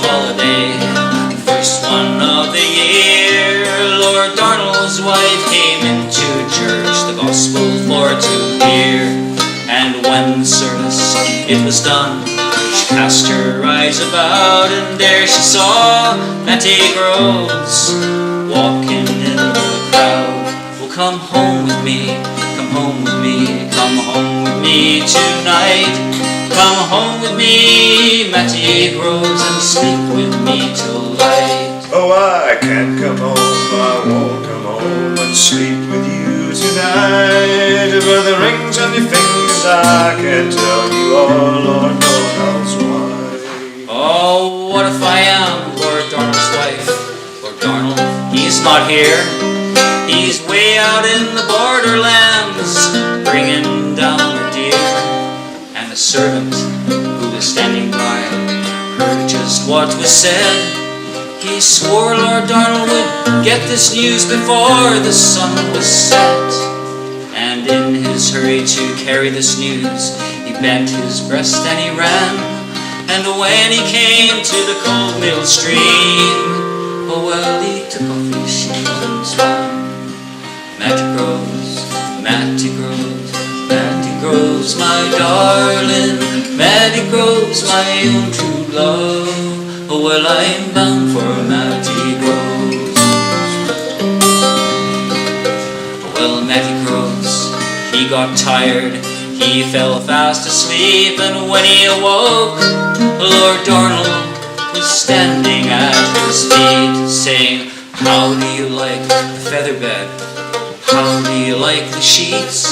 holiday, first one of the year. Lord Darnell's wife came into church, the gospel for to hear. And when the service it was done, she cast her eyes about, and there she saw Matty Groves walking in the crowd. Well, come home with me, come home with me, come home with me tonight. Come home with me, Matty Groves, and sleep with me till light. Oh, I can't come home, I won't come home and sleep with you tonight. But the rings on your fingers, I can tell you all, Lord Darnell's wife. Oh, what if I am Lord Darnell's wife? Lord Darnell, he's not here. He's way out in the borderlands, bringing down the deer. And the servant who was standing by heard just what was said. He swore Lord Darnell would get this news before the sun was set. And in his hurry to carry this news, he bent his breast and he ran. And when he came to the cold mill stream, oh well, he took off his shoes and swam. Matty Groves, Matty Groves, Matty Groves, my darling, Matty Groves, my own true love. Oh well, I'm bound for Matty Groves. Well, Matty Groves, he got tired, he fell fast asleep, and when he awoke, Lord Darnell was standing at his feet, saying, how do you like the feather bed? How do you like the sheets?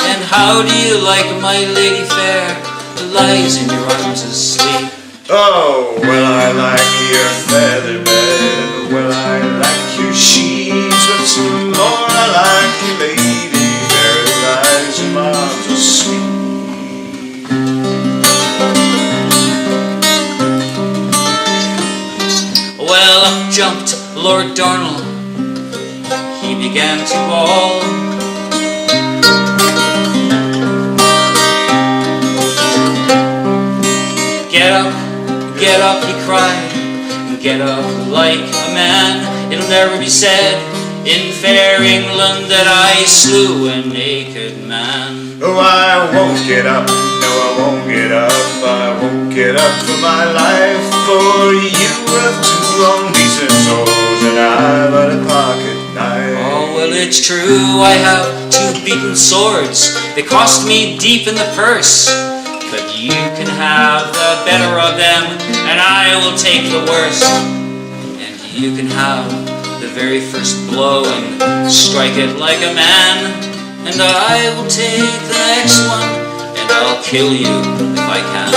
And how do you like my lady fair that lies in your arms asleep? Oh, well, I like your feather bed, well, I like your sheets, but some more I like your lady fair that lies in my arms asleep. Well, up jumped Lord Darnell, he began to bawl. Get up, he cried, get up like a man. It'll never be said in fair England that I slew a naked man. Oh, I won't get up, no, I won't get up, I won't get up for my life. For you have two long decent souls and I've a pocket knife. Oh, well, it's true, I have two beaten swords. They cost me deep in the purse. But you can have the better of them, and I will take the worst. And you can have the very first blow and strike it like a man, and I will take the next one, and I'll kill you if I can.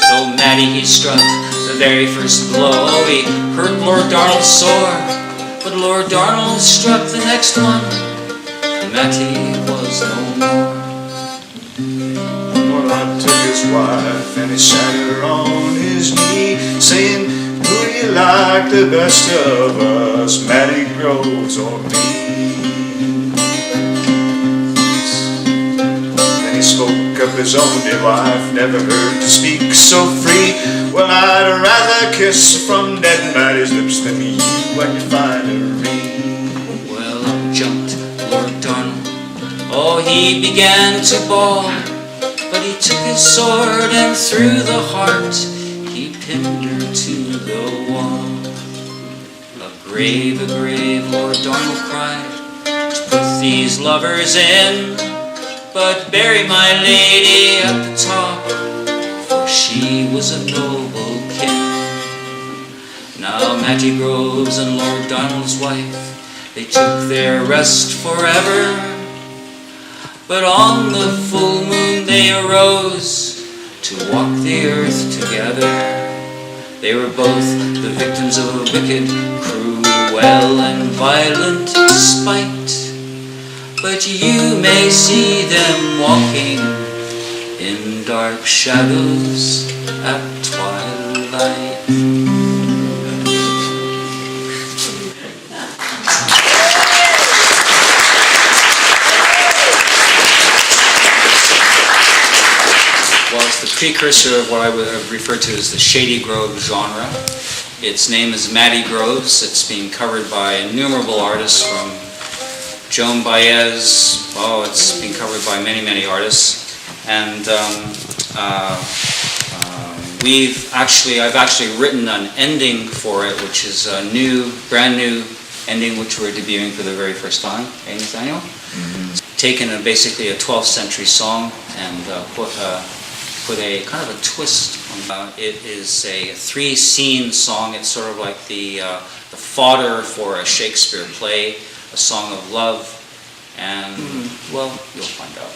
So Matty, he struck the very first blow. He hurt Lord Darnell sore. But Lord Darnell struck the next one, Matty was no more. Well, I took his wife and he sat her on his knee, saying, who do you like the best of us, Matty Groves or me? Then he spoke of his only wife, never heard to speak so free. Well, I'd rather kiss from dead Matty's lips than you when you finery. Well, up jumped Lord Darnell, oh, he began to bawl, but he took his sword and through the heart he pinned her to the wall. A grave, Lord Darnell cried, to put these lovers in, but bury my lady at the top, for she was a noble kin. Now Matty Groves and Lord Darnell's wife, they took their rest forever, but on the full moon they arose to walk the earth together. They were both the victims of a wicked, cruel and violent spite, but you may see them walking in dark shadows at twilight. Well, it's the precursor of what I would refer to as the Shady Grove genre. Its name is Matty Groves. It's being covered by innumerable artists from Joan Baez. Oh, it's been covered by many, many artists. And I've actually written an ending for it, which is a brand new ending, which we're debuting for the very first time. Hey, Nathaniel? Mm-hmm. Taken basically a 12th century song and put a kind of a twist on it. It is a 3-scene song. It's sort of like the fodder for a Shakespeare play, a song of love, and well, you'll find out.